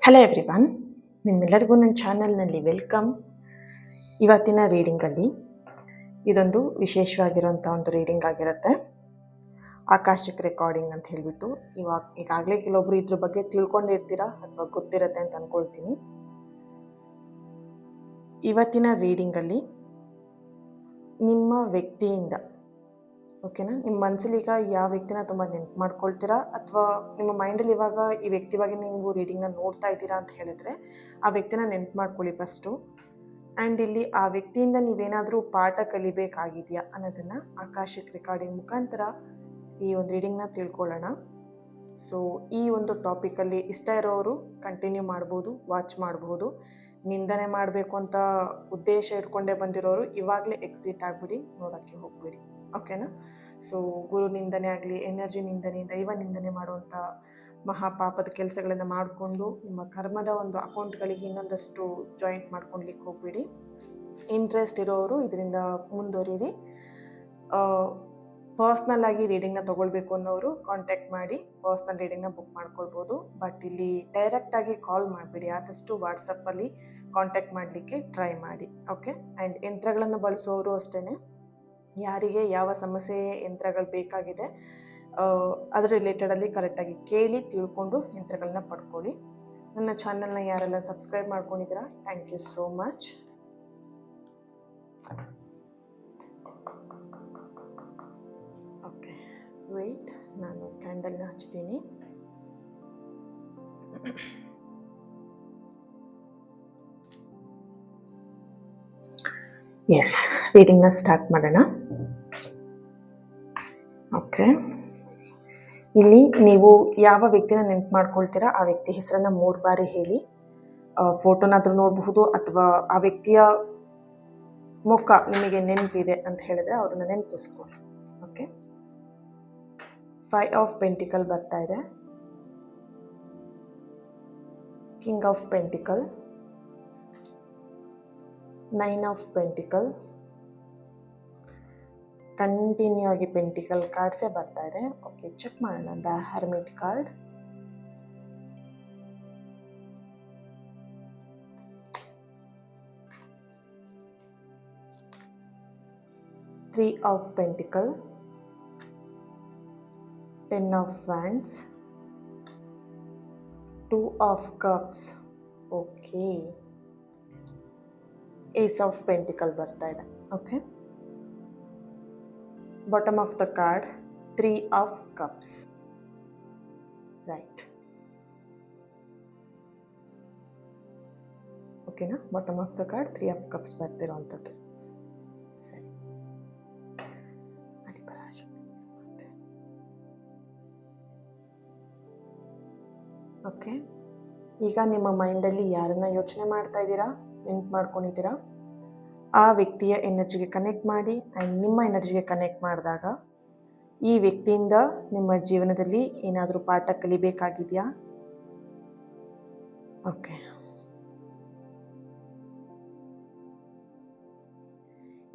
Hello everyone, ನಿಮ್ಮೆಲ್ಲರಿಗೂ ನನ್ನ ಚಾನಲ್ನಲ್ಲಿ ವೆಲ್ಕಮ್. ಇವತ್ತಿನ ರೀಡಿಂಗಲ್ಲಿ ಇದೊಂದು ವಿಶೇಷವಾಗಿರೋಂಥ ಒಂದು ರೀಡಿಂಗ್ ಆಗಿರುತ್ತೆ. ಆಕಾಶಿಕ್ ರೆಕಾರ್ಡಿಂಗ್ ಅಂತ ಹೇಳಿಬಿಟ್ಟು ಈಗಾಗಲೇ ಕೆಲವೊಬ್ರು ಇದ್ರ ಬಗ್ಗೆ ತಿಳ್ಕೊಂಡಿರ್ತೀರಾ ಅಥವಾ ಗೊತ್ತಿರುತ್ತೆ ಅಂತ ಅಂದ್ಕೊಳ್ತೀನಿ. ಇವತ್ತಿನ ರೀಡಿಂಗಲ್ಲಿ ನಿಮ್ಮ ವ್ಯಕ್ತಿಯಿಂದ, ಓಕೆನಾ, ನಿಮ್ಮ ಮನಸ್ಸಲ್ಲಿ ಈಗ ಯಾವ ವ್ಯಕ್ತಿನ ತುಂಬ ನೆನ್ಪು ಮಾಡ್ಕೊಳ್ತೀರಾ ಅಥವಾ ನಿಮ್ಮ ಮೈಂಡಲ್ಲಿ ಇವಾಗ ಈ ವ್ಯಕ್ತಿ ಬಗ್ಗೆ ನೀವು ರೀಡಿಂಗ್ನ ನೋಡ್ತಾ ಇದ್ದೀರಾ ಅಂತ ಹೇಳಿದ್ರೆ ಆ ವ್ಯಕ್ತಿನ ನೆನ್ಪು ಮಾಡ್ಕೊಳ್ಳಿ ಫಸ್ಟು. ಆ್ಯಂಡ್ ಇಲ್ಲಿ ಆ ವ್ಯಕ್ತಿಯಿಂದ ನೀವೇನಾದರೂ ಪಾಠ ಕಲಿಬೇಕಾಗಿದೆಯಾ ಅನ್ನೋದನ್ನು ಆಕಾಶಿಕ್ ರೆಕಾರ್ಡಿಂಗ್ ಮುಖಾಂತರ ಈ ಒಂದು ರೀಡಿಂಗ್ನ ತಿಳ್ಕೊಳ್ಳೋಣ. ಸೊ ಈ ಒಂದು ಟಾಪಿಕಲ್ಲಿ ಇಷ್ಟ ಇರೋರು ಕಂಟಿನ್ಯೂ ಮಾಡ್ಬೋದು, ವಾಚ್ ಮಾಡ್ಬೋದು. ನಿಂದನೆ ಮಾಡಬೇಕು ಅಂತ ಉದ್ದೇಶ ಇಟ್ಕೊಂಡೇ ಬಂದಿರೋರು ಇವಾಗಲೇ ಎಕ್ಸಿಟ್ ಆಗಿಬಿಡಿ, ನೋಡೋಕ್ಕೆ ಹೋಗ್ಬಿಡಿ, ಓಕೆನಾ. ಸೊ ಗುರು ನಿಂದನೆ ಆಗಲಿ, ಎನರ್ಜಿ ನಿಂದನೆ, ದೈವ ನಿಂದನೆ ಮಾಡುವಂಥ ಮಹಾಪಾಪದ ಕೆಲಸಗಳನ್ನು ಮಾಡಿಕೊಂಡು ನಿಮ್ಮ ಕರ್ಮದ ಒಂದು ಅಕೌಂಟ್ಗಳಿಗೆ ಇನ್ನೊಂದಷ್ಟು ಜಾಯಿಂಟ್ ಮಾಡ್ಕೊಳ್ಲಿಕ್ಕೆ ಹೋಗ್ಬಿಡಿ. ಇಂಟ್ರೆಸ್ಟ್ ಇರೋರು ಇದರಿಂದ ಮುಂದುವರಿರಿ. ಪರ್ಸ್ನಲ್ ಆಗಿ ರೀಡಿಂಗ್ನ ತೊಗೊಳ್ಬೇಕು ಅನ್ನೋರು ಕಾಂಟ್ಯಾಕ್ಟ್ ಮಾಡಿ ಪರ್ಸ್ನಲ್ ರೀಡಿಂಗ್ನ ಬುಕ್ ಮಾಡ್ಕೊಳ್ಬೋದು. ಬಟ್ ಇಲ್ಲಿ ಡೈರೆಕ್ಟಾಗಿ ಕಾಲ್ ಮಾಡಿಬಿಡಿ, ಆದಷ್ಟು ವಾಟ್ಸಪ್ಪಲ್ಲಿ ಕಾಂಟ್ಯಾಕ್ಟ್ ಮಾಡಲಿಕ್ಕೆ ಟ್ರೈ ಮಾಡಿ, ಓಕೆ. ಆ್ಯಂಡ್ ಯಂತ್ರಗಳನ್ನು ಬಳಸೋರು ಅಷ್ಟೇ, ಯಾರಿಗೆ ಯಾವ ಸಮಸ್ಯೆ ಯಂತ್ರಗಳು ಬೇಕಾಗಿದೆ ಅದರ ರಿಲೇಟೆಡಲ್ಲಿ ಕರೆಕ್ಟಾಗಿ ಕೇಳಿ ತಿಳ್ಕೊಂಡು ಯಂತ್ರಗಳನ್ನ ಪಡ್ಕೊಳ್ಳಿ. ನನ್ನ ಚಾನಲ್ನ ಯಾರೆಲ್ಲ ಸಬ್ಸ್ಕ್ರೈಬ್ ಮಾಡ್ಕೊಂಡಿದ್ದೀರಾ, thank you so much. Okay, wait, ನಾನು ಕ್ಯಾಂಡಲ್ನ ಹಚ್ತೀನಿ. ಎಸ್, ರೀಡಿಂಗ್ನ ಸ್ಟಾರ್ಟ್ ಮಾಡೋಣ. ಓಕೆ, ಇಲ್ಲಿ ನೀವು ಯಾವ ವ್ಯಕ್ತಿನ ನೆನ್ಪು ಮಾಡ್ಕೊಳ್ತೀರಾ ಆ ವ್ಯಕ್ತಿ ಹೆಸರನ್ನು 3 ಬಾರಿ ಹೇಳಿ. ಫೋಟೋನಾದರೂ ನೋಡಬಹುದು ಅಥವಾ ಆ ವ್ಯಕ್ತಿಯ ಮುಖ ನಿಮಗೆ ನೆನಪಿದೆ ಅಂತ ಹೇಳಿದ್ರೆ ಅವ್ರನ್ನ ನೆನಪಿಸ್ಕೊಳ್ಳಿ, ಓಕೆ. 5 ಆಫ್ ಪೆಂಟಿಕಲ್ ಬರ್ತಾ ಇದೆ, king of pentacle, 9 of pentacle. Continue ಆಗಿ ಪೆಂಟಿಕಲ್ ಕಾರ್ಡ್ಸೇ ಬರ್ತಾ ಇದೆ. ಓಕೆ, ಚೆಕ್ ಮಾಡೋಣ. The hermit card, Three of Pentacle, 10 of Wands, 2 of Cups. Okay, Ace of Pentacle ಬರ್ತಾ ಇದೆ, okay. Bottom of the card 3 of Cups, right, ಓಕೆನಾ. Bottom of the card 3 of Cups ಬರ್ತಿರೋವಂಥದ್ದು. ಸರಿ, okay. ಈಗ ನಿಮ್ಮ ಮೈಂಡಲ್ಲಿ ಯಾರನ್ನ ಯೋಚನೆ ಮಾಡ್ತಾ ಇದ್ದೀರಾ, ನೆನ್ಪು ಮಾಡ್ಕೊಂಡಿದ್ದೀರಾ, ಆ ವ್ಯಕ್ತಿಯ ಎನರ್ಜಿಗೆ ಕನೆಕ್ಟ್ ಮಾಡಿ. ಆ್ಯಂಡ್ ನಿಮ್ಮ ಎನರ್ಜಿಗೆ ಕನೆಕ್ಟ್ ಮಾಡಿದಾಗ ಈ ವ್ಯಕ್ತಿಯಿಂದ ನಿಮ್ಮ ಜೀವನದಲ್ಲಿ ಏನಾದರೂ ಪಾಠ ಕಲಿಬೇಕಾಗಿದೆಯಾ? ಓಕೆ,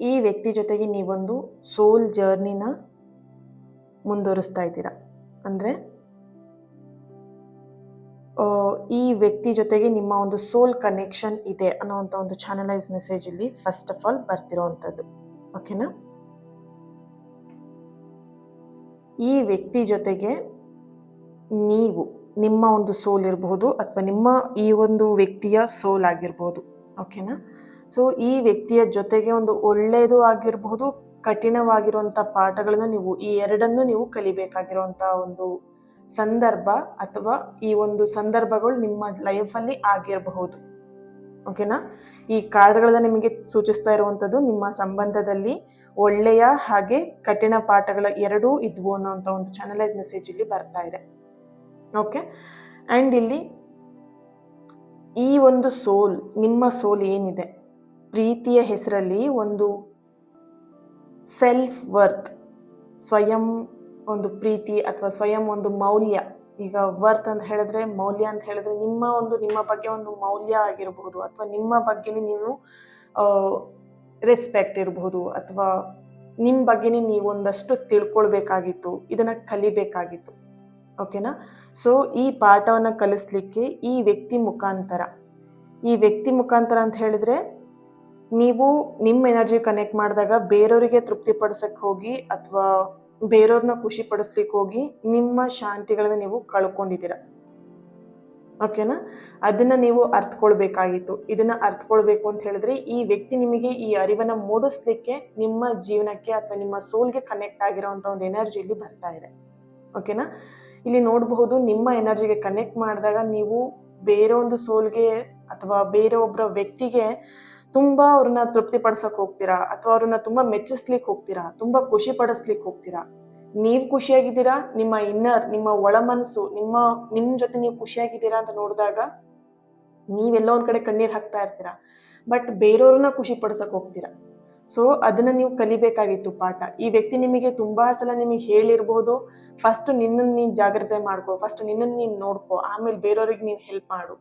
ಈ ವ್ಯಕ್ತಿ ಜೊತೆಗೆ ನೀವೊಂದು ಸೋಲ್ ಜರ್ನಿನ ಮುಂದುವರಿಸ್ತಾ ಇದ್ದೀರಾ. ಅಂದರೆ ಈ ವ್ಯಕ್ತಿ ಜೊತೆಗೆ ನಿಮ್ಮ ಒಂದು ಸೋಲ್ ಕನೆಕ್ಷನ್ ಇದೆ ಅನ್ನೋವಂಥ ಒಂದು ಚಾನಲೈಸ್ ಮೆಸೇಜ್ ಇಲ್ಲಿ ಫಸ್ಟ್ ಆಫ್ ಆಲ್ ಬರ್ತಿರೋವಂಥದ್ದು, ಓಕೆನಾ. ಈ ವ್ಯಕ್ತಿ ಜೊತೆಗೆ ನೀವು, ನಿಮ್ಮ ಒಂದು ಸೋಲ್ ಇರಬಹುದು ಅಥವಾ ನಿಮ್ಮ ಈ ಒಂದು ವ್ಯಕ್ತಿಯ ಸೋಲ್ ಆಗಿರ್ಬೋದು, ಓಕೆನಾ. ಸೊ ಈ ವ್ಯಕ್ತಿಯ ಜೊತೆಗೆ ಒಂದು ಒಳ್ಳೆಯದು ಆಗಿರಬಹುದು, ಕಠಿಣವಾಗಿರುವಂಥ ಪಾಠಗಳನ್ನ ನೀವು ಈ ಎರಡನ್ನು ನೀವು ಕಲಿಬೇಕಾಗಿರುವಂಥ ಒಂದು ಸಂದರ್ಭ ಅಥವಾ ಈ ಒಂದು ಸಂದರ್ಭಗಳು ನಿಮ್ಮ ಲೈಫಲ್ಲಿ ಆಗಿರಬಹುದು, ಓಕೆನಾ. ಈ ಕಾರ್ಡ್ಗಳನ್ನ ನಿಮಗೆ ಸೂಚಿಸ್ತಾ ಇರುವಂಥದ್ದು ನಿಮ್ಮ ಸಂಬಂಧದಲ್ಲಿ ಒಳ್ಳೆಯ ಹಾಗೆ ಕಠಿಣ ಪಾಠಗಳ ಎರಡೂ ಇದ್ವು ಅನ್ನೋಂಥ ಒಂದು ಚಾನಲೈಸ್ ಮೆಸೇಜ್ ಇಲ್ಲಿ ಬರ್ತಾ ಇದೆ, ಓಕೆ. ಆ್ಯಂಡ್ ಇಲ್ಲಿ ಈ ಒಂದು ಸೋಲ್, ನಿಮ್ಮ ಸೋಲ್ ಏನಿದೆ, ಪ್ರೀತಿಯ ಹೆಸರಲ್ಲಿ ಒಂದು ಸೆಲ್ಫ್ ವರ್ತ್, ಸ್ವಯಂ ಒಂದು ಪ್ರೀತಿ ಅಥವಾ ಸ್ವಯಂ ಒಂದು ಮೌಲ್ಯ. ಈಗ ವರ್ತ್ ಅಂತ ಹೇಳಿದ್ರೆ, ಮೌಲ್ಯ ಅಂತ ಹೇಳಿದ್ರೆ ನಿಮ್ಮ ಬಗ್ಗೆ ಒಂದು ಮೌಲ್ಯ ಆಗಿರಬಹುದು ಅಥವಾ ನಿಮ್ಮ ಬಗ್ಗೆನೇ ನೀವು ರೆಸ್ಪೆಕ್ಟ್ ಇರಬಹುದು ಅಥವಾ ನಿಮ್ಮ ಬಗ್ಗೆನೇ ನೀವೊಂದಷ್ಟು ತಿಳ್ಕೊಳ್ಬೇಕಾಗಿತ್ತು, ಇದನ್ನು ಕಲಿಬೇಕಾಗಿತ್ತು, ಓಕೆನಾ. ಸೊ ಈ ಪಾಠವನ್ನು ಕಲಿಸ್ಲಿಕ್ಕೆ ಈ ವ್ಯಕ್ತಿ ಮುಖಾಂತರ ಅಂತ ಹೇಳಿದ್ರೆ, ನೀವು ನಿಮ್ಮ ಎನರ್ಜಿ ಕನೆಕ್ಟ್ ಮಾಡಿದಾಗ ಬೇರೆಯವರಿಗೆ ತೃಪ್ತಿಪಡಿಸಕ್ಕೆ ಹೋಗಿ ಅಥವಾ ಬೇರೆಯವ್ರನ್ನ ಖುಷಿ ಪಡಿಸ್ಲಿಕ್ಕೆ ಹೋಗಿ ನಿಮ್ಮ ಶಾಂತಿಗಳನ್ನ ನೀವು ಕಳ್ಕೊಂಡಿದ್ದೀರ. ಓಕೆನಾ. ಅದನ್ನ ನೀವು ಅರ್ಥಕೊಳ್ಬೇಕಾಗಿತ್ತು. ಇದನ್ನ ಅರ್ಥಕೊಳ್ಬೇಕು ಅಂತ ಹೇಳಿದ್ರೆ ಈ ವ್ಯಕ್ತಿ ನಿಮಗೆ ಈ ಅರಿವನ್ನ ಮೂಡಿಸ್ಲಿಕ್ಕೆ ನಿಮ್ಮ ಜೀವನಕ್ಕೆ ಅಥವಾ ನಿಮ್ಮ ಸೋಲ್ಗೆ ಕನೆಕ್ಟ್ ಆಗಿರೋಂಥ ಒಂದು ಎನರ್ಜಿ ಇಲ್ಲಿ ಬರ್ತಾ ಇದೆ. ಓಕೆನಾ. ಇಲ್ಲಿ ನೋಡಬಹುದು, ನಿಮ್ಮ ಎನರ್ಜಿಗೆ ಕನೆಕ್ಟ್ ಮಾಡಿದಾಗ ನೀವು ಬೇರೆ ಒಂದು ಸೋಲ್ಗೆ ಅಥವಾ ಬೇರೆ ಒಬ್ಬರ ವ್ಯಕ್ತಿಗೆ ತುಂಬಾ ಅವ್ರನ್ನ ತೃಪ್ತಿಪಡಿಸಕ್ ಹೋಗ್ತೀರಾ, ಅಥವಾ ಅವ್ರನ್ನ ತುಂಬಾ ಮೆಚ್ಚಿಸ್ಲಿಕ್ಕೆ ಹೋಗ್ತೀರಾ, ತುಂಬಾ ಖುಷಿ ಪಡಿಸ್ಲಿಕ್ಕೆ ಹೋಗ್ತೀರಾ. ನೀವು ಖುಷಿಯಾಗಿದ್ದೀರಾ, ನಿಮ್ಮ ಇನ್ನರ್, ನಿಮ್ಮ ಒಳ ಮನಸ್ಸು ನಿಮ್ ಜೊತೆ ನೀವು ಖುಷಿಯಾಗಿದ್ದೀರಾ ಅಂತ ನೋಡಿದಾಗ ನೀವೆಲ್ಲೋ ಒಂದ್ ಕಡೆ ಕಣ್ಣೀರ್ ಹಾಕ್ತಾ ಇರ್ತೀರಾ, ಬಟ್ ಬೇರೆಯವ್ರನ್ನ ಖುಷಿ ಪಡಿಸಕ್ ಹೋಗ್ತೀರಾ. ಸೊ ಅದನ್ನ ನೀವು ಕಲಿಬೇಕಾಗಿತ್ತು ಪಾಠ. ಈ ವ್ಯಕ್ತಿ ನಿಮಗೆ ತುಂಬಾ ಸಲ ನಿಮಗೆ ಹೇಳಿರ್ಬೋದು, ಫಸ್ಟ್ ನಿನ್ನನ್ನು ನೀನ್ ಜಾಗ್ರತೆ ಮಾಡ್ಕೋ, ಫಸ್ಟ್ ನಿನ್ನನ್ನು ನೀನ್ ನೋಡ್ಕೋ, ಆಮೇಲೆ ಬೇರೆಯವ್ರಿಗೆ ನೀನ್ ಹೆಲ್ಪ್ ಮಾಡು.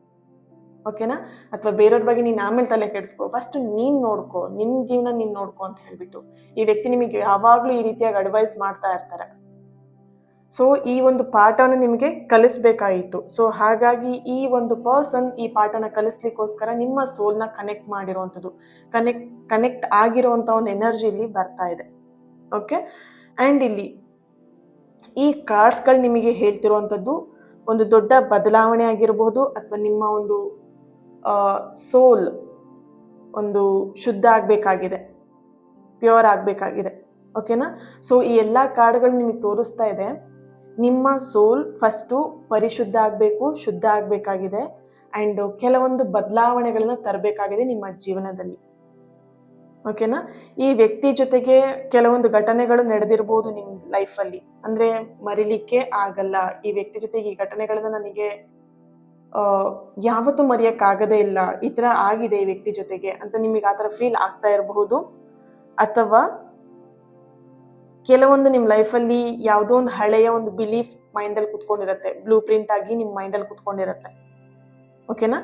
ಓಕೆನಾ. ಅಥವಾ ಬೇರೆಯವ್ರ ಬಗ್ಗೆ ನೀನ್ ಆಮೇಲೆ ತಲೆ ಕೆಡಿಸ್ಕೋ, ಫಸ್ಟ್ ನೀನ್ ನೋಡ್ಕೋ, ನಿನ್ ಜೀವನ ನೀನ್ ನೋಡ್ಕೋ ಅಂತ ಹೇಳ್ಬಿಟ್ಟು ಈ ವ್ಯಕ್ತಿ ನಿಮಗೆ ಯಾವಾಗ್ಲೂ ಈ ರೀತಿಯಾಗಿ ಅಡ್ವೈಸ್ ಮಾಡ್ತಾ ಇರ್ತಾರೆ. ಸೊ ಈ ಒಂದು ಪಾಠವನ್ನು ನಿಮಗೆ ಕಲಿಸ್ಬೇಕಾಗಿತ್ತು. ಸೊ ಹಾಗಾಗಿ ಈ ಒಂದು ಪರ್ಸನ್ ಈ ಪಾಠನ ಕಲಿಸ್ಲಿಕ್ಕೋಸ್ಕರ ನಿಮ್ಮ ಸೋಲ್ನ ಕನೆಕ್ಟ್ ಮಾಡಿರುವಂಥದ್ದು, ಕನೆಕ್ಟ್ ಆಗಿರುವಂಥ ಒಂದು ಎನರ್ಜಿ ಇಲ್ಲಿ ಬರ್ತಾ ಇದೆ. ಓಕೆ. ಆ್ಯಂಡ್ ಇಲ್ಲಿ ಈ ಕಾರ್ಡ್ಸ್ಗಳು ನಿಮಗೆ ಹೇಳ್ತಿರುವಂಥದ್ದು ಒಂದು ದೊಡ್ಡ ಬದಲಾವಣೆ ಆಗಿರಬಹುದು, ಅಥವಾ ನಿಮ್ಮ ಒಂದು ಸೋಲ್ ಒಂದು ಶುದ್ಧ ಆಗಬೇಕಾಗಿದೆ, ಪ್ಯೂರ್ ಆಗಬೇಕಾಗಿದೆ. ಓಕೆನಾ. ಸೊ ಈ ಎಲ್ಲ ಕಾರ್ಡ್ಗಳು ನಿಮಗೆ ತೋರಿಸ್ತಾ ಇದೆ, ನಿಮ್ಮ ಸೋಲ್ ಫಸ್ಟು ಪರಿಶುದ್ಧ ಆಗಬೇಕು, ಶುದ್ಧ ಆಗಬೇಕಾಗಿದೆ, ಆ್ಯಂಡ್ ಕೆಲವೊಂದು ಬದಲಾವಣೆಗಳನ್ನ ತರಬೇಕಾಗಿದೆ ನಿಮ್ಮ ಜೀವನದಲ್ಲಿ. ಓಕೆನಾ. ಈ ವ್ಯಕ್ತಿ ಜೊತೆಗೆ ಕೆಲವೊಂದು ಘಟನೆಗಳು ನಡೆದಿರ್ಬೋದು ನಿಮ್ಮ ಲೈಫಲ್ಲಿ, ಅಂದರೆ ಮರಿಲಿಕ್ಕೆ ಆಗಲ್ಲ. ಈ ವ್ಯಕ್ತಿ ಜೊತೆಗೆ ಈ ಘಟನೆಗಳನ್ನ ನನಗೆ ಯಾವತ್ತೂ ಮರೆಯೋಕ್ಕಾಗದೇ ಇಲ್ಲ, ಈ ಥರ ಆಗಿದೆ ಈ ವ್ಯಕ್ತಿ ಜೊತೆಗೆ ಅಂತ ನಿಮಗೆ ಆ ಥರ ಫೀಲ್ ಆಗ್ತಾ ಇರಬಹುದು. ಅಥವಾ ಕೆಲವೊಂದು ನಿಮ್ಮ ಲೈಫಲ್ಲಿ ಯಾವುದೋ ಒಂದು ಹಳೆಯ ಒಂದು ಬಿಲೀಫ್ ಮೈಂಡಲ್ಲಿ ಕುತ್ಕೊಂಡಿರುತ್ತೆ, ಬ್ಲೂ ಪ್ರಿಂಟ್ ಆಗಿ ನಿಮ್ಮ ಮೈಂಡಲ್ಲಿ ಕುತ್ಕೊಂಡಿರುತ್ತೆ. ಓಕೆನಾ.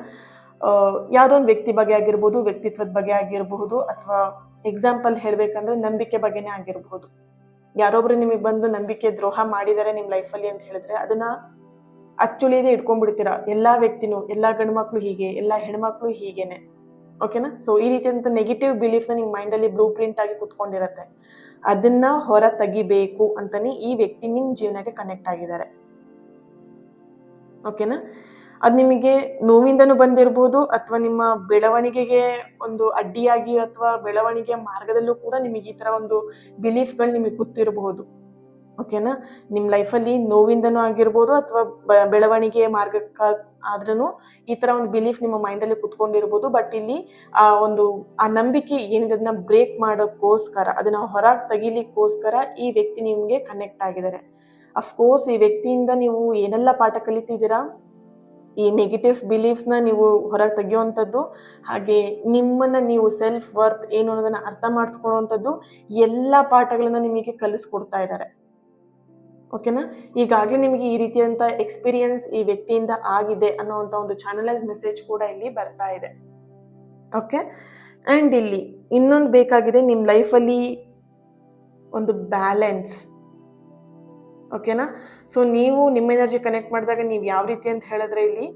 ಯಾವುದೋ ಒಂದು ವ್ಯಕ್ತಿ ಬಗ್ಗೆ ಆಗಿರ್ಬೋದು, ವ್ಯಕ್ತಿತ್ವದ ಬಗ್ಗೆ ಆಗಿರಬಹುದು, ಅಥವಾ ಎಕ್ಸಾಂಪಲ್ ಹೇಳಬೇಕಂದ್ರೆ ನಂಬಿಕೆ ಬಗ್ಗೆನೇ ಆಗಿರಬಹುದು. ಯಾರೊಬ್ರು ನಿಮಗೆ ಬಂದು ನಂಬಿಕೆ ದ್ರೋಹ ಮಾಡಿದ್ದಾರೆ ನಿಮ್ಮ ಲೈಫಲ್ಲಿ ಅಂತ ಹೇಳಿದ್ರೆ ಅದನ್ನ ಅಚ್ಚುಳಿಯದೇ ಇಟ್ಕೊಂಡ್ಬಿಡ್ತೀರಾ. ಎಲ್ಲಾ ವ್ಯಕ್ತಿನೂ, ಎಲ್ಲಾ ಗಂಡು ಮಕ್ಳು ಹೀಗೆ, ಎಲ್ಲಾ ಹೆಣ್ಮಕ್ಳು ಹೀಗೇನೆ. ಓಕೆನಾ. ಸೊ ಈ ರೀತಿಯಂತ ನೆಗೆಟಿವ್ ಬಿಲೀಫ್ನ ನಿಮ್ಮ ಮೈಂಡಲ್ಲಿ ಬ್ಲೂ ಪ್ರಿಂಟ್ ಆಗಿ ಕುತ್ಕೊಂಡಿರತ್ತೆ. ಅದನ್ನ ಹೊರ ತೆಗಿಬೇಕು ಅಂತಾನೆ ಈ ವ್ಯಕ್ತಿ ನಿಮ್ಮ ಜೀವನಕ್ಕೆ ಕನೆಕ್ಟ್ ಆಗಿದ್ದಾರೆ. ಓಕೆನಾ. ಅದು ನಿಮಗೆ ನೋವಿಂದನೂ ಬಂದಿರಬಹುದು, ಅಥವಾ ನಿಮ್ಮ ಬೆಳವಣಿಗೆಗೆ ಒಂದು ಅಡ್ಡಿಯಾಗಿ ಅಥವಾ ಬೆಳವಣಿಗೆಯ ಮಾರ್ಗದಲ್ಲೂ ಕೂಡ ನಿಮಗೆ ಈ ಥರ ಒಂದು ಬಿಲೀಫ್ಗಳು ನಿಮಗೆ ಗೊತ್ತಿರಬಹುದು. ಓಕೆನಾ. ನಿಮ್ಮ ಲೈಫಲ್ಲಿ ನೋವಿಂದನೂ ಆಗಿರ್ಬೋದು, ಅಥವಾ ಬೆಳವಣಿಗೆಯ ಮಾರ್ಗಕ್ಕ ಆದ್ರೂ ಈ ಥರ ಒಂದು ಬಿಲೀಫ್ ನಿಮ್ಮ ಮೈಂಡಲ್ಲಿ ಕುತ್ಕೊಂಡಿರ್ಬೋದು. ಬಟ್ ಇಲ್ಲಿ ಆ ನಂಬಿಕೆ ಏನಿದೆ ಅದನ್ನ ಬ್ರೇಕ್ ಮಾಡೋಕ್ಕೋಸ್ಕರ, ಅದನ್ನ ಹೊರಗೆ ತೆಗಿಲಿಕ್ಕೋಸ್ಕರ ಈ ವ್ಯಕ್ತಿ ನಿಮಗೆ ಕನೆಕ್ಟ್ ಆಗಿದ್ದಾರೆ. ಅಫ್ಕೋರ್ಸ್ ಈ ವ್ಯಕ್ತಿಯಿಂದ ನೀವು ಏನೆಲ್ಲ ಪಾಠ ಕಲಿತಿದ್ದೀರಾ, ಈ ನೆಗೆಟಿವ್ ಬಿಲೀಫ್ಸ್ನ ನೀವು ಹೊರಗೆ ತೆಗೆಯುವಂಥದ್ದು, ಹಾಗೆ ನಿಮ್ಮನ್ನು ನೀವು ಸೆಲ್ಫ್ ವರ್ತ್ ಏನು ಅನ್ನೋದನ್ನು ಅರ್ಥ ಮಾಡಿಸ್ಕೊಳ್ಳುವಂಥದ್ದು, ಎಲ್ಲ ಪಾಠಗಳನ್ನ ನಿಮಗೆ ಕಲಿಸ್ಕೊಡ್ತಾ ಇದ್ದಾರೆ. ಓಕೆನಾ. ಈಗಾಗಲೇ ನಿಮಗೆ ಈ ರೀತಿಯಾದಂಥ ಎಕ್ಸ್ಪೀರಿಯನ್ಸ್ ಈ ವ್ಯಕ್ತಿಯಿಂದ ಆಗಿದೆ ಅನ್ನೋವಂಥ ಒಂದು ಚಾನಲೈಸ್ ಮೆಸೇಜ್ ಕೂಡ ಇಲ್ಲಿ ಬರ್ತಾ ಇದೆ. ಓಕೆ. ಆ್ಯಂಡ್ ಇಲ್ಲಿ ಇನ್ನೊಂದು ಬೇಕಾಗಿದೆ ನಿಮ್ಮ ಲೈಫಲ್ಲಿ ಒಂದು ಬ್ಯಾಲೆನ್ಸ್. ಓಕೆನಾ. ಸೊ ನೀವು ನಿಮ್ಮ ಎನರ್ಜಿ ಕನೆಕ್ಟ್ ಮಾಡಿದಾಗ ನೀವು ಯಾವ ರೀತಿ ಅಂತ ಹೇಳಿದ್ರೆ ಇಲ್ಲಿ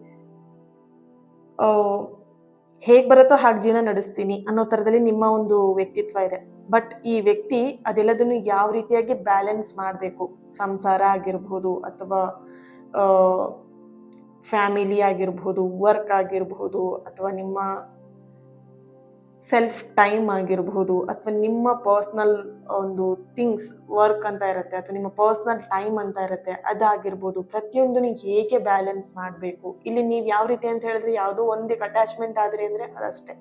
ಹೇಗೆ ಬರುತ್ತೋ ಹಾಗೆ ಜೀವನ ನಡೆಸ್ತೀನಿ ಅನ್ನೋ ಥರದಲ್ಲಿ ನಿಮ್ಮ ಒಂದು ವ್ಯಕ್ತಿತ್ವ ಇದೆ. ಬಟ್ ಈ ವ್ಯಕ್ತಿ ಅದೆಲ್ಲದನ್ನು ಯಾವ ರೀತಿಯಾಗಿ ಬ್ಯಾಲೆನ್ಸ್ ಮಾಡಬೇಕು, ಸಂಸಾರ ಆಗಿರ್ಬೋದು, ಅಥವಾ ಫ್ಯಾಮಿಲಿ ಆಗಿರ್ಬೋದು, ವರ್ಕ್ ಆಗಿರ್ಬೋದು, ಅಥವಾ ನಿಮ್ಮ ಸೆಲ್ಫ್ ಟೈಮ್ ಆಗಿರ್ಬೋದು, ಅಥವಾ ನಿಮ್ಮ ಪರ್ಸ್ನಲ್ ಒಂದು ಥಿಂಗ್ಸ್ ವರ್ಕ್ ಅಂತ ಇರುತ್ತೆ, ಅಥವಾ ನಿಮ್ಮ ಪರ್ಸ್ನಲ್ ಟೈಮ್ ಅಂತ ಇರುತ್ತೆ, ಅದಾಗಿರ್ಬೋದು. ಪ್ರತಿಯೊಂದನ್ನು ಹೇಗೆ ಬ್ಯಾಲೆನ್ಸ್ ಮಾಡಬೇಕು, ಇಲ್ಲಿ ನೀವು ಯಾವ ರೀತಿ ಅಂತ ಹೇಳಿದ್ರೆ ಯಾವುದೋ ಒಂದಕ್ಕೆ ಅಟ್ಯಾಚ್ಮೆಂಟ್ ಆದರೆ ಅಂದರೆ ಅದಷ್ಟೇ,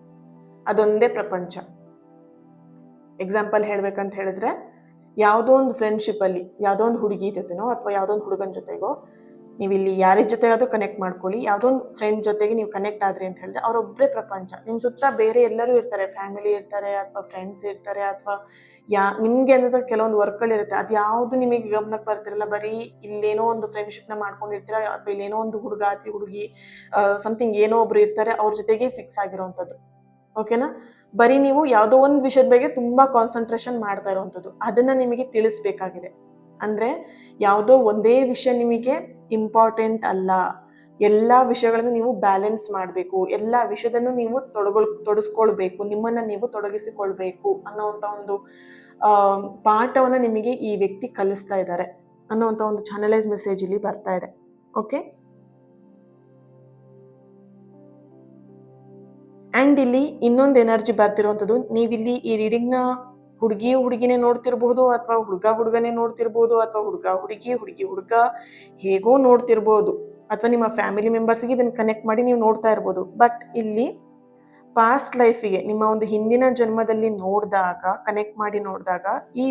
ಅದೊಂದೇ ಪ್ರಪಂಚ. ಎಕ್ಸಾಂಪಲ್ ಹೇಳ್ಬೇಕಂತ ಹೇಳಿದ್ರೆ ಯಾವುದೋ ಒಂದು ಫ್ರೆಂಡ್ಶಿಪ್ಪಲ್ಲಿ ಯಾವುದೋ ಒಂದು ಹುಡುಗಿ ಜೊತೆನೋ ಅಥವಾ ಯಾವುದೋ ಒಂದು ಹುಡುಗನ ಜೊತೆಗೋ ನೀವು ಇಲ್ಲಿ ಯಾರ ಜೊತೆಗಾದ್ರೂ ಕನೆಕ್ಟ್ ಮಾಡ್ಕೊಳ್ಳಿ, ಯಾವುದೋ ಒಂದು ಫ್ರೆಂಡ್ ಜೊತೆಗೆ ನೀವು ಕನೆಕ್ಟ್ ಆದ್ರಿ ಅಂತ ಹೇಳಿದ್ರೆ ಅವರೊಬ್ಬರೇ ಪ್ರಪಂಚ. ನಿಮ್ಮ ಸುತ್ತ ಬೇರೆ ಎಲ್ಲರೂ ಇರ್ತಾರೆ, ಫ್ಯಾಮಿಲಿ ಇರ್ತಾರೆ, ಅಥವಾ ಫ್ರೆಂಡ್ಸ್ ಇರ್ತಾರೆ, ಅಥವಾ ನಿಮಗೆ ಅನ್ನೋದು ಕೆಲವೊಂದು ವರ್ಕ್ಗಳಿರುತ್ತೆ, ಅದು ಯಾವುದು ನಿಮಗೆ ಗಮನಕ್ಕೆ ಬರ್ತಿರಲ್ಲ. ಬರೀ ಇಲ್ಲೇನೋ ಒಂದು ಫ್ರೆಂಡ್ಶಿಪ್ನ ಮಾಡ್ಕೊಂಡಿರ್ತೀರ, ಅಥವಾ ಇಲ್ಲೇನೋ ಒಂದು ಹುಡುಗ ಅಥವಾ ಹುಡುಗಿ ಸಮಥಿಂಗ್ ಏನೋ ಒಬ್ರು ಇರ್ತಾರೆ, ಅವ್ರ ಜೊತೆಗೆ ಫಿಕ್ಸ್ ಆಗಿರೋವಂಥದ್ದು. ಓಕೆನಾ. ಬರೀ ನೀವು ಯಾವುದೋ ಒಂದು ವಿಷಯದ ಬಗ್ಗೆ ತುಂಬ ಕಾನ್ಸಂಟ್ರೇಷನ್ ಮಾಡ್ತಾ ಇರೋವಂಥದ್ದು, ಅದನ್ನು ನಿಮಗೆ ತಿಳಿಸ್ಬೇಕಾಗಿದೆ. ಅಂದರೆ ಯಾವುದೋ ಒಂದೇ ವಿಷಯ ನಿಮಗೆ ಇಂಪಾರ್ಟೆಂಟ್ ಅಲ್ಲ. ಎಲ್ಲ ವಿಷಯಗಳನ್ನು ನೀವು ಬ್ಯಾಲೆನ್ಸ್ ಮಾಡಬೇಕು, ಎಲ್ಲ ವಿಷಯದನ್ನು ನೀವು ತೊಡಗಿಸ್ಕೊಳ್ಬೇಕು, ನಿಮ್ಮನ್ನು ನೀವು ತೊಡಗಿಸಿಕೊಳ್ಬೇಕು ಅನ್ನೋವಂಥ ಒಂದು ಪಾಠವನ್ನು ನಿಮಗೆ ಈ ವ್ಯಕ್ತಿ ಕಲಿಸ್ತಾ ಇದ್ದಾರೆ ಅನ್ನೋವಂಥ ಒಂದು ಚಾನಲೈಸ್ ಮೆಸೇಜ್ ಇಲ್ಲಿ ಬರ್ತಾ ಇದೆ. ಓಕೆ, ಆ್ಯಂಡ್ ಇಲ್ಲಿ ಇನ್ನೊಂದು ಎನರ್ಜಿ ಬರ್ತಿರುವಂಥದ್ದು, ನೀವಿಲ್ಲಿ ಈ ರೀಡಿಂಗ್ನ ಹುಡುಗಿನೇ ನೋಡ್ತಿರ್ಬೋದು, ಅಥವಾ ಹುಡುಗನೇ ನೋಡ್ತಿರ್ಬೋದು, ಅಥವಾ ಹುಡುಗ ಹೇಗೋ ನೋಡ್ತಿರ್ಬೋದು, ಅಥವಾ ನಿಮ್ಮ ಫ್ಯಾಮಿಲಿ ಮೆಂಬರ್ಸ್ಗೆ ಇದನ್ನು ಕನೆಕ್ಟ್ ಮಾಡಿ ನೀವು ನೋಡ್ತಾ ಇರ್ಬೋದು. ಬಟ್ ಇಲ್ಲಿ ಪಾಸ್ಟ್ ಲೈಫಿಗೆ, ನಿಮ್ಮ ಒಂದು ಹಿಂದಿನ ಜನ್ಮದಲ್ಲಿ ಕನೆಕ್ಟ್ ಮಾಡಿ ನೋಡಿದಾಗ ಈ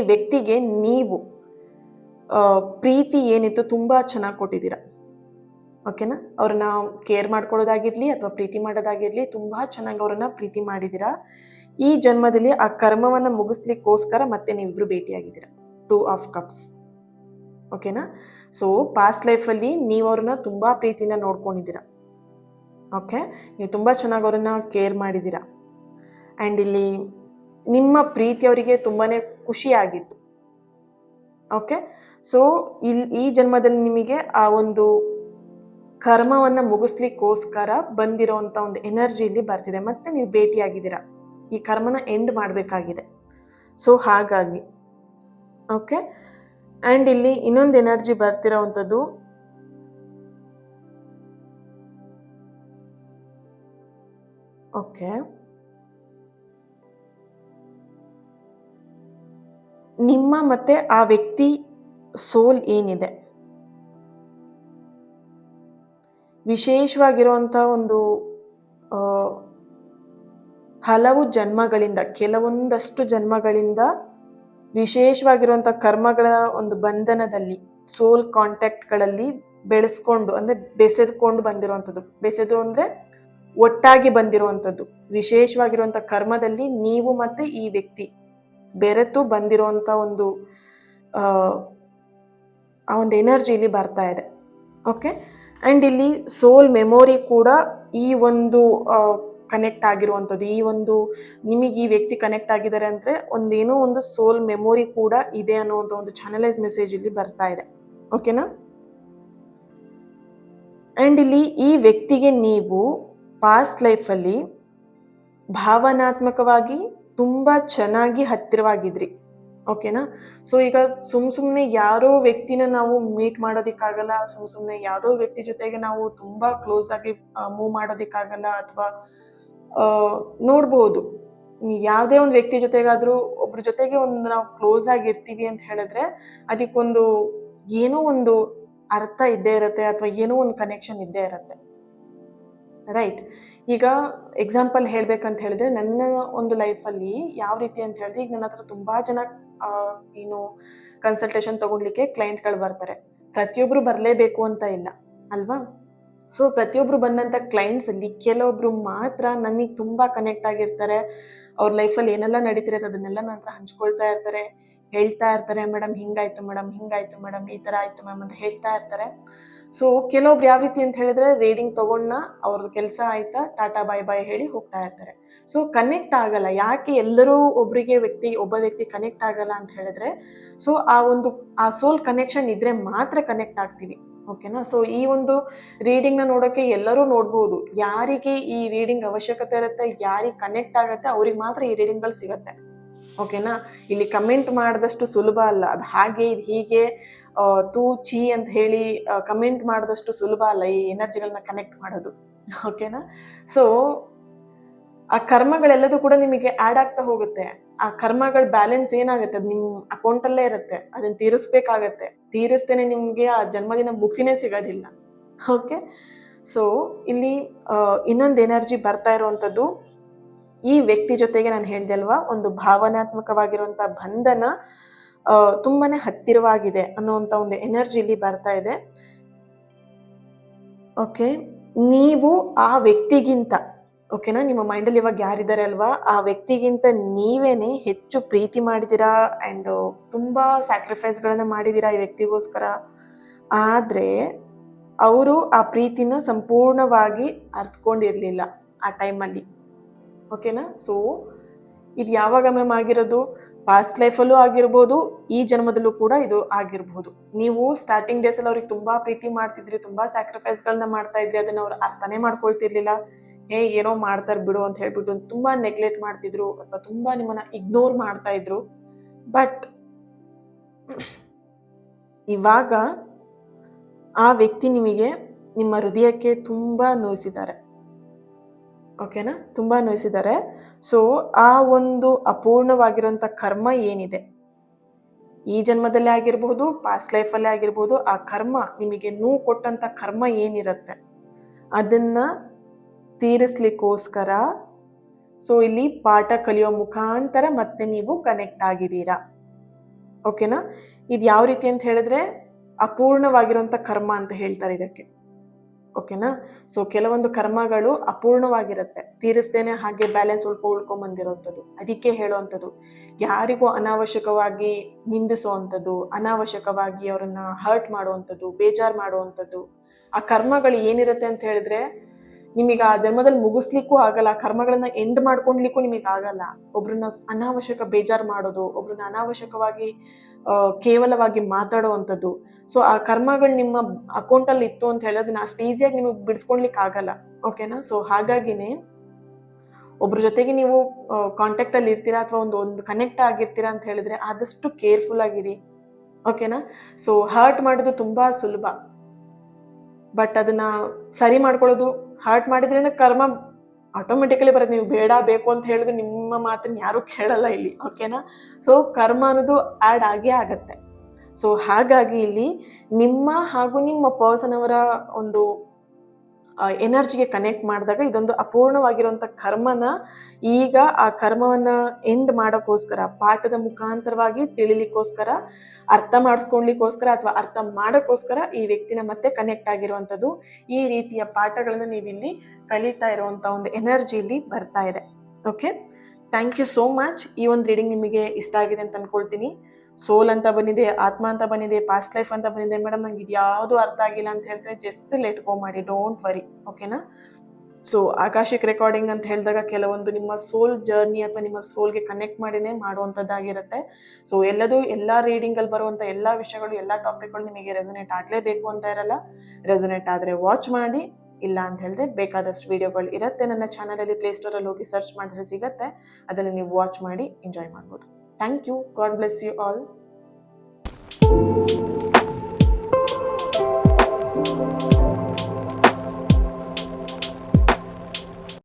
ವ್ಯಕ್ತಿಗೆ ನೀವು ಪ್ರೀತಿ ಏನಿತ್ತು ತುಂಬಾ ಚೆನ್ನಾಗಿ ಕೊಟ್ಟಿದ್ದೀರಾ. ಓಕೆನಾ, ಅವ್ರನ್ನ ಕೇರ್ ಮಾಡ್ಕೊಳ್ಳೋದಾಗಿರ್ಲಿ ಅಥವಾ ಪ್ರೀತಿ ಮಾಡೋದಾಗಿರ್ಲಿ, ತುಂಬಾ ಚೆನ್ನಾಗಿ ಅವ್ರನ್ನ ಪ್ರೀತಿ ಮಾಡಿದ್ದೀರಾ. ಈ ಜನ್ಮದಲ್ಲಿ ಆ ಕರ್ಮವನ್ನ ಮುಗಿಸ್ಲಿಕ್ಕೋಸ್ಕರ ಮತ್ತೆ ನೀವಿಬ್ರು ಭೇಟಿಯಾಗಿದ್ದೀರಾ. 2 ಆಫ್ ಕಪ್ಸ್. ಓಕೆನಾ, ಸೊ ಪಾಸ್ಟ್ ಲೈಫಲ್ಲಿ ನೀವು ಅವ್ರನ್ನ ತುಂಬಾ ಪ್ರೀತಿನ ನೋಡ್ಕೊಂಡಿದ್ದೀರಾ. ಓಕೆ, ನೀವು ತುಂಬ ಚೆನ್ನಾಗಿ ಅವರನ್ನು ಕೇರ್ ಮಾಡಿದ್ದೀರಾ. ಆ್ಯಂಡ್ ಇಲ್ಲಿ ನಿಮ್ಮ ಪ್ರೀತಿ ಅವರಿಗೆ ತುಂಬಾ ಖುಷಿಯಾಗಿತ್ತು. ಓಕೆ, ಸೊ ಈ ಜನ್ಮದಲ್ಲಿ ನಿಮಗೆ ಆ ಒಂದು ಕರ್ಮವನ್ನು ಮುಗಿಸ್ಲಿಕ್ಕೋಸ್ಕರ ಬಂದಿರೋವಂಥ ಒಂದು ಎನರ್ಜಿ ಇಲ್ಲಿ ಬರ್ತಿದೆ. ಮತ್ತೆ ನೀವು ಭೇಟಿಯಾಗಿದ್ದೀರಾ, ಈ ಕರ್ಮನ ಎಂಡ್ ಮಾಡಬೇಕಾಗಿದೆ. ಸೊ ಹಾಗಾಗಿ ಓಕೆ, ಆ್ಯಂಡ್ ಇಲ್ಲಿ ಇನ್ನೊಂದು ಎನರ್ಜಿ ಬರ್ತಿರೋವಂಥದ್ದು, ಓಕೆ, ನಿಮ್ಮ ಮತ್ತೆ ಆ ವ್ಯಕ್ತಿ ಸೋಲ್ ಏನಿದೆ, ವಿಶೇಷವಾಗಿರುವಂಥ ಒಂದು ಹಲವು ಜನ್ಮಗಳಿಂದ, ಕೆಲವೊಂದಷ್ಟು ಜನ್ಮಗಳಿಂದ ವಿಶೇಷವಾಗಿರುವಂಥ ಕರ್ಮಗಳ ಒಂದು ಬಂಧನದಲ್ಲಿ, ಸೋಲ್ ಕಾಂಟ್ಯಾಕ್ಟ್ಗಳಲ್ಲಿ ಬೆಳೆಸ್ಕೊಂಡು, ಅಂದರೆ ಬೆಸೆದುಕೊಂಡು ಬಂದಿರುವಂಥದ್ದು. ಬೆಸೆದು ಅಂದರೆ ಒಟ್ಟಾಗಿ ಬಂದಿರುವಂಥದ್ದು. ವಿಶೇಷವಾಗಿರುವಂಥ ಕರ್ಮದಲ್ಲಿ ನೀವು ಮತ್ತೆ ಈ ವ್ಯಕ್ತಿ ಬೆರೆತು ಬಂದಿರುವಂಥ ಒಂದು ಆ ಒಂದು ಎನರ್ಜಿ ಇಲ್ಲಿ ಬರ್ತಾ ಇದೆ. ಓಕೆ, ಆ್ಯಂಡ್ ಇಲ್ಲಿ ಸೋಲ್ ಮೆಮೊರಿ ಕೂಡ ಈ ಒಂದು ಕನೆಕ್ಟ್ ಆಗಿರುವಂಥದ್ದು. ಈ ಒಂದು ನಿಮಗೆ ಈ ವ್ಯಕ್ತಿ ಕನೆಕ್ಟ್ ಆಗಿದ್ದಾರೆ ಅಂದರೆ ಒಂದೇನೋ ಒಂದು ಸೋಲ್ ಮೆಮೊರಿ ಕೂಡ ಇದೆ ಅನ್ನೋವಂಥ ಒಂದು ಚಾನಲೈಸ್ ಮೆಸೇಜ್ ಇಲ್ಲಿ ಬರ್ತಾ ಇದೆ. ಓಕೆನಾ, ಆ್ಯಂಡ್ ಇಲ್ಲಿ ಈ ವ್ಯಕ್ತಿಗೆ ನೀವು ಪಾಸ್ಟ್ ಲೈಫಲ್ಲಿ ಭಾವನಾತ್ಮಕವಾಗಿ ತುಂಬ ಚೆನ್ನಾಗಿ ಹತ್ತಿರವಾಗಿದ್ರಿ. ಓಕೆನಾ, ಸೊ ಈಗ ಸುಮ್ಮನೆ ಯಾರೋ ವ್ಯಕ್ತಿನ ನಾವು ಮೀಟ್ ಮಾಡೋದಕ್ಕಾಗಲ್ಲ, ಸುಮ್ಮನೆ ಯಾವುದೋ ವ್ಯಕ್ತಿ ಜೊತೆಗೆ ನಾವು ತುಂಬ ಕ್ಲೋಸ್ ಆಗಿ ಮೂವ್ ಮಾಡೋದಕ್ಕಾಗಲ್ಲ. ಅಥವಾ ನೋಡ್ಬೋದು, ಯಾವುದೇ ಒಂದು ವ್ಯಕ್ತಿ ಜೊತೆಗಾದರೂ ಒಬ್ರ ಜೊತೆಗೆ ಒಂದು ನಾವು ಕ್ಲೋಸ್ ಆಗಿರ್ತೀವಿ ಅಂತ ಹೇಳಿದ್ರೆ ಅದಕ್ಕೊಂದು ಏನೋ ಒಂದು ಅರ್ಥ ಇದ್ದೇ ಇರುತ್ತೆ, ಅಥವಾ ಏನೋ ಒಂದು ಕನೆಕ್ಷನ್ ಇದ್ದೇ ಇರುತ್ತೆ. ರೈಟ್, ಈಗ ಎಕ್ಸಾಂಪಲ್ ಹೇಳ್ಬೇಕಂತ ಹೇಳಿದ್ರೆ ನನ್ನ ಒಂದು ಲೈಫಲ್ಲಿ ಯಾವ ರೀತಿ ಅಂತ ಹೇಳಿದ್ರೆ, ಈಗ ನನ್ನ ಹತ್ರ ತುಂಬ ಜನ ಏನು ಕನ್ಸಲ್ಟೇಷನ್ ತೊಗೊಳ್ಲಿಕ್ಕೆ ಕ್ಲೈಂಟ್ಗಳು ಬರ್ತಾರೆ. ಪ್ರತಿಯೊಬ್ಬರು ಬರಲೇಬೇಕು ಅಂತ ಇಲ್ಲ ಅಲ್ವಾ. ಸೊ ಪ್ರತಿಯೊಬ್ಬರು ಬಂದಂಥ ಕ್ಲೈಂಟ್ಸಲ್ಲಿ ಕೆಲವೊಬ್ರು ಮಾತ್ರ ನನಗೆ ತುಂಬ ಕನೆಕ್ಟ್ ಆಗಿರ್ತಾರೆ. ಅವ್ರ ಲೈಫಲ್ಲಿ ಏನೆಲ್ಲ ನಡೀತಿರುತ್ತೆ ಅದನ್ನೆಲ್ಲ ನನ್ನ ಹತ್ರ ಹಂಚ್ಕೊಳ್ತಾ ಇರ್ತಾರೆ, ಹೇಳ್ತಾ ಇರ್ತಾರೆ, ಮೇಡಮ್ ಹಿಂಗಾಯ್ತು ಮೇಡಮ್ ಈ ಥರ ಆಯಿತು ಮ್ಯಾಮ್ ಅಂತ ಹೇಳ್ತಾ ಇರ್ತಾರೆ. ಸೊ ಕೆಲವೊಬ್ರು ಯಾವ ರೀತಿ ಅಂತ ಹೇಳಿದ್ರೆ, ರೀಡಿಂಗ್ ತೊಗೊಂಡ ಅವ್ರದ್ದು ಕೆಲಸ ಆಯ್ತಾ ಟಾಟಾ ಬಾಯ್ ಬಾಯ್ ಹೇಳಿ ಹೋಗ್ತಾ ಇರ್ತಾರೆ. ಸೊ ಕನೆಕ್ಟ್ ಆಗಲ್ಲ. ಯಾಕೆ ಎಲ್ಲರೂ ಒಬ್ಬ ವ್ಯಕ್ತಿ ಕನೆಕ್ಟ್ ಆಗಲ್ಲ ಅಂತ ಹೇಳಿದ್ರೆ, ಸೊ ಆ ಸೋಲ್ ಕನೆಕ್ಷನ್ ಇದ್ರೆ ಮಾತ್ರ ಕನೆಕ್ಟ್ ಆಗ್ತೀವಿ. ಓಕೆನಾ, ಸೊ ಈ ಒಂದು ರೀಡಿಂಗ್ನ ನೋಡೋಕ್ಕೆ ಎಲ್ಲರೂ ನೋಡ್ಬೋದು. ಯಾರಿಗೆ ಈ ರೀಡಿಂಗ್ ಅವಶ್ಯಕತೆ ಇರುತ್ತೆ, ಯಾರಿಗೆ ಕನೆಕ್ಟ್ ಆಗುತ್ತೆ ಅವ್ರಿಗೆ ಮಾತ್ರ ಈ ರೀಡಿಂಗ್ಗಳು ಸಿಗುತ್ತೆ. ಓಕೆನಾ, ಇಲ್ಲಿ ಕಮೆಂಟ್ ಮಾಡಿದಷ್ಟು ಸುಲಭ ಅಲ್ಲ. ಅದು ಹಾಗೆ ಇದು ಹೀಗೆ ತೂ ಚಿ ಅಂತ ಹೇಳಿ ಕಮೆಂಟ್ ಮಾಡಿದಷ್ಟು ಸುಲಭ ಅಲ್ಲ ಈ ಎನರ್ಜಿಗಳನ್ನ ಕನೆಕ್ಟ್ ಮಾಡೋದು. ಓಕೆನಾ, ಸೊ ಆ ಕರ್ಮಗಳೆಲ್ಲದೂ ಕೂಡ ನಿಮಗೆ ಆ್ಯಡ್ ಆಗ್ತಾ ಹೋಗುತ್ತೆ. ಆ ಕರ್ಮಗಳ ಬ್ಯಾಲೆನ್ಸ್ ಏನಾಗುತ್ತೆ, ಅದು ನಿಮ್ಮ ಅಕೌಂಟಲ್ಲೇ ಇರುತ್ತೆ. ಅದನ್ನು ತೀರಿಸ್ಬೇಕಾಗತ್ತೆ. ತೀರಿಸ್ತೇನೆ ನಿಮಗೆ ಆ ಜನ್ಮದಿನ ಮುಕ್ತಿನೇ ಸಿಗೋದಿಲ್ಲ. ಓಕೆ, ಸೊ ಇಲ್ಲಿ ಇನ್ನೊಂದು ಎನರ್ಜಿ ಬರ್ತಾ ಇರುವಂಥದ್ದು, ಈ ವ್ಯಕ್ತಿ ಜೊತೆಗೆ ನಾನು ಹೇಳಿದೆ ಅಲ್ವಾ, ಒಂದು ಭಾವನಾತ್ಮಕವಾಗಿರುವಂಥ ಬಂಧನ ತುಂಬಾನೇ ಹತ್ತಿರವಾಗಿದೆ ಅನ್ನುವಂಥ ಒಂದು ಎನರ್ಜಿ ಇಲ್ಲಿ ಬರ್ತಾ ಇದೆ. ಓಕೆ, ನೀವು ಆ ವ್ಯಕ್ತಿಗಿಂತ, ಓಕೆನಾ, ನಿಮ್ಮ ಮೈಂಡಲ್ಲಿ ಇವಾಗ ಯಾರಿದ್ದಾರೆ ಅಲ್ವಾ, ಆ ವ್ಯಕ್ತಿಗಿಂತ ನೀವೇನೆ ಹೆಚ್ಚು ಪ್ರೀತಿ ಮಾಡಿದ್ದೀರಾ ಆ್ಯಂಡ್ ತುಂಬ ಸ್ಯಾಕ್ರಿಫೈಸ್ಗಳನ್ನು ಮಾಡಿದ್ದೀರಾ ಈ ವ್ಯಕ್ತಿಗೋಸ್ಕರ. ಆದರೆ ಅವರು ಆ ಪ್ರೀತಿನ ಸಂಪೂರ್ಣವಾಗಿ ಅರ್ಥಕೊಂಡಿರಲಿಲ್ಲ ಆ ಟೈಮಲ್ಲಿ. ಓಕೆನಾ, ಸೊ ಇದು ಯಾವಾಗ ಮ್ಯಾಮ್ ಆಗಿರೋದು, ಪಾಸ್ಟ್ ಲೈಫಲ್ಲೂ ಆಗಿರ್ಬೋದು, ಈ ಜನ್ಮದಲ್ಲೂ ಕೂಡ ಇದು ಆಗಿರ್ಬೋದು. ನೀವು ಸ್ಟಾರ್ಟಿಂಗ್ ಡೇಸಲ್ಲಿ ಅವ್ರಿಗೆ ತುಂಬ ಪ್ರೀತಿ ಮಾಡ್ತಿದ್ರಿ, ತುಂಬ ಸ್ಯಾಕ್ರಿಫೈಸ್ಗಳನ್ನ ಮಾಡ್ತಾ ಇದ್ರಿ, ಅದನ್ನ ಅವ್ರು ಅರ್ಥನೇ ಮಾಡ್ಕೊಳ್ತಿರ್ಲಿಲ್ಲ. ಏನೋ ಮಾಡ್ತಾರೆ ಬಿಡು ಅಂತ ಹೇಳ್ಬಿಟ್ಟು ತುಂಬ ನೆಗ್ಲೆಕ್ಟ್ ಮಾಡ್ತಿದ್ರು ಅಥವಾ ತುಂಬ ನಿಮ್ಮನ್ನ ಇಗ್ನೋರ್ ಮಾಡ್ತಾ ಇದ್ರು. ಬಟ್ ಇವಾಗ ಆ ವ್ಯಕ್ತಿ ನಿಮಗೆ ನಿಮ್ಮ ಹೃದಯಕ್ಕೆ ತುಂಬ ನೋಯಿಸಿದ್ದಾರೆ. ಓಕೆನಾ? ತುಂಬ ನೋಯಿಸಿದ್ದಾರೆ. ಸೊ ಆ ಒಂದು ಅಪೂರ್ಣವಾಗಿರೋಂಥ ಕರ್ಮ ಏನಿದೆ, ಈ ಜನ್ಮದಲ್ಲೇ ಆಗಿರ್ಬೋದು, ಪಾಸ್ಟ್ ಲೈಫಲ್ಲೇ ಆಗಿರ್ಬೋದು, ಆ ಕರ್ಮ ನಿಮಗೆ ನೋವು ಕೊಟ್ಟಂಥ ಕರ್ಮ ಏನಿರುತ್ತೆ ಅದನ್ನ ತೀರಿಸ್ಲಿಕ್ಕೋಸ್ಕರ ಸೊ ಇಲ್ಲಿ ಪಾಠ ಕಲಿಯೋ ಮುಖಾಂತರ ಮತ್ತೆ ನೀವು ಕನೆಕ್ಟ್ ಆಗಿದ್ದೀರಾ. ಓಕೆನಾ? ಇದು ಯಾವ ರೀತಿ ಅಂತ ಹೇಳಿದ್ರೆ ಅಪೂರ್ಣವಾಗಿರೋಂಥ ಕರ್ಮ ಅಂತ ಹೇಳ್ತಾರೆ ಇದಕ್ಕೆ. ಓಕೆನಾ? ಸೊ ಕೆಲವೊಂದು ಕರ್ಮಗಳು ಅಪೂರ್ಣವಾಗಿರುತ್ತೆ, ತೀರಿಸ್ದೇನೆ ಹಾಗೆ ಬ್ಯಾಲೆನ್ಸ್ ಉಳ್ಕೊಂಬಂದಿರೋಂಥದ್ದು. ಅದಕ್ಕೆ ಹೇಳೋವಂಥದ್ದು, ಯಾರಿಗೂ ಅನಾವಶ್ಯಕವಾಗಿ ನಿಂದಿಸುವಂಥದ್ದು, ಅನಾವಶ್ಯಕವಾಗಿ ಅವರನ್ನ ಹರ್ಟ್ ಮಾಡುವಂಥದ್ದು, ಬೇಜಾರು ಮಾಡುವಂಥದ್ದು, ಆ ಕರ್ಮಗಳು ಏನಿರುತ್ತೆ ಅಂತ ಹೇಳಿದ್ರೆ ನಿಮಗೆ ಆ ಜನ್ಮದಲ್ಲಿ ಮುಗಿಸ್ಲಿಕ್ಕೂ ಆಗಲ್ಲ, ಆ ಕರ್ಮಗಳನ್ನ ಎಂಡ್ ಮಾಡ್ಕೊಂಡ್ಲಿಕ್ಕೂ ನಿಮಗೆ ಆಗಲ್ಲ. ಒಬ್ರನ್ನ ಅನಾವಶ್ಯಕ ಬೇಜಾರು ಮಾಡೋದು, ಒಬ್ರನ್ನ ಅನಾವಶ್ಯಕವಾಗಿ ಕೇವಲವಾಗಿ ಮಾತಾಡುವಂಥದ್ದು. ಸೊ ಆ ಕರ್ಮಗಳು ನಿಮ್ಮ ಅಕೌಂಟಲ್ಲಿ ಇತ್ತು ಅಂತ ಹೇಳೋದನ್ನ ಅಷ್ಟು ಈಸಿಯಾಗಿ ನಿಮಗೆ ಬಿಡಿಸ್ಕೊಳ್ಲಿಕ್ಕೆ ಆಗಲ್ಲ. ಓಕೆನಾ? ಸೊ ಹಾಗಾಗಿನೇ ಒಬ್ರ ಜೊತೆಗೆ ನೀವು ಕಾಂಟ್ಯಾಕ್ಟಲ್ಲಿ ಇರ್ತೀರಾ ಅಥವಾ ಒಂದು ಕನೆಕ್ಟ್ ಆಗಿರ್ತೀರಾ ಅಂತ ಹೇಳಿದ್ರೆ ಆದಷ್ಟು ಕೇರ್ಫುಲ್ ಆಗಿರಿ. ಓಕೆನಾ? ಸೊ ಹರ್ಟ್ ಮಾಡೋದು ತುಂಬ ಸುಲಭ, ಬಟ್ ಅದನ್ನ ಸರಿ ಮಾಡ್ಕೊಳ್ಳೋದು, ಹರ್ಟ್ ಮಾಡಿದ್ರಿಂದ ಕರ್ಮ ಆಟೋಮೆಟಿಕಲಿ ಬರುತ್ತೆ. ನೀವು ಬೇಡ ಬೇಕು ಅಂತ ಹೇಳಿದ್ರೆ ನಿಮ್ಮ ಮಾತನ್ನ ಯಾರೂ ಕೇಳಲ್ಲ ಇಲ್ಲಿ. ಓಕೆನಾ? ಸೊ ಕರ್ಮ ಅನ್ನೋದು ಆ್ಯಡ್ ಆಗೇ ಆಗತ್ತೆ. ಸೊ ಹಾಗಾಗಿ ಇಲ್ಲಿ ನಿಮ್ಮ ಹಾಗೂ ನಿಮ್ಮ ಪರ್ಸನ್ ಅವರ ಒಂದು ಎನರ್ಜಿಗೆ ಕನೆಕ್ಟ್ ಮಾಡಿದಾಗ ಇದೊಂದು ಅಪೂರ್ಣವಾಗಿರುವಂಥ ಕರ್ಮನ ಈಗ ಆ ಕರ್ಮವನ್ನ ಎಂಡ್ ಮಾಡೋಕ್ಕೋಸ್ಕರ, ಪಾಠದ ಮುಖಾಂತರವಾಗಿ ತಿಳಿಲಿಕ್ಕೋಸ್ಕರ, ಅರ್ಥ ಮಾಡಿಸ್ಕೊಳ್ಲಿಕ್ಕೋಸ್ಕರ ಅಥವಾ ಅರ್ಥ ಮಾಡೋಕ್ಕೋಸ್ಕರ ಈ ವ್ಯಕ್ತಿನ ಮತ್ತೆ ಕನೆಕ್ಟ್ ಆಗಿರುವಂಥದ್ದು. ಈ ರೀತಿಯ ಪಾಠಗಳನ್ನ ನೀವಿಲ್ಲಿ ಕಲಿತಾ ಇರುವಂಥ ಒಂದು ಎನರ್ಜಿ ಇಲ್ಲಿ ಬರ್ತಾ ಇದೆ. Okay, thank you so much. ಈ ಒಂದು ರೀಡಿಂಗ್ ನಿಮಗೆ ಇಷ್ಟ ಆಗಿದೆ ಅಂತ ಅನ್ಕೊಳ್ತೀನಿ. ಸೋಲ್ ಅಂತ ಬಂದಿದೆ, ಆತ್ಮ ಅಂತ ಬಂದಿದೆ, ಪಾಸ್ಟ್ ಲೈಫ್ ಅಂತ ಬಂದಿದೆ. ಮೇಡಮ್ ನಂಗೆ ಇದು ಯಾವುದು ಅರ್ಥ ಆಗಿಲ್ಲ ಅಂತ ಹೇಳ್ತಾರೆ, ಜಸ್ಟ್ ಲೆಟ್ ಗೋ ಮಾಡಿ, ಡೋಂಟ್ ವರಿ. ಓಕೆನಾ? ಸೊ ಆಕಾಶಿಕ್ ರೆಕಾರ್ಡಿಂಗ್ ಅಂತ ಹೇಳಿದಾಗ ಕೆಲವೊಂದು ನಿಮ್ಮ ಸೋಲ್ ಜರ್ನಿ ಅಥವಾ ನಿಮ್ಮ ಸೋಲ್ಗೆ ಕನೆಕ್ಟ್ ಮಾಡಿನೇ ಮಾಡುವಂಥದ್ದಾಗಿರುತ್ತೆ. ಸೊ ಎಲ್ಲ ರೀಡಿಂಗಲ್ಲಿ ಬರುವಂಥ ಎಲ್ಲ ವಿಷಯಗಳು, ಎಲ್ಲ ಟಾಪಿಕ್ಗಳು ನಿಮಗೆ ರೆಸೊನೇಟ್ ಆಗಲೇಬೇಕು ಅಂತ ಇರಲ್ಲ. ರೆಸೊನೇಟ್ ಆದರೆ ವಾಚ್ ಮಾಡಿ, ಇಲ್ಲ ಅಂತ ಹೇಳಿದ್ರೆ ಬೇಕಾದಷ್ಟು ವಿಡಿಯೋಗಳು ಇರುತ್ತೆ ನನ್ನ ಚಾನಲಲ್ಲಿ. ಪ್ಲೇಸ್ಟೋರಲ್ಲಿ ಹೋಗಿ ಸರ್ಚ್ ಮಾಡಿದ್ರೆ ಸಿಗುತ್ತೆ, ಅದನ್ನು ನೀವು ವಾಚ್ ಮಾಡಿ ಎಂಜಾಯ್ ಮಾಡ್ಬೋದು. Thank you. God bless you all.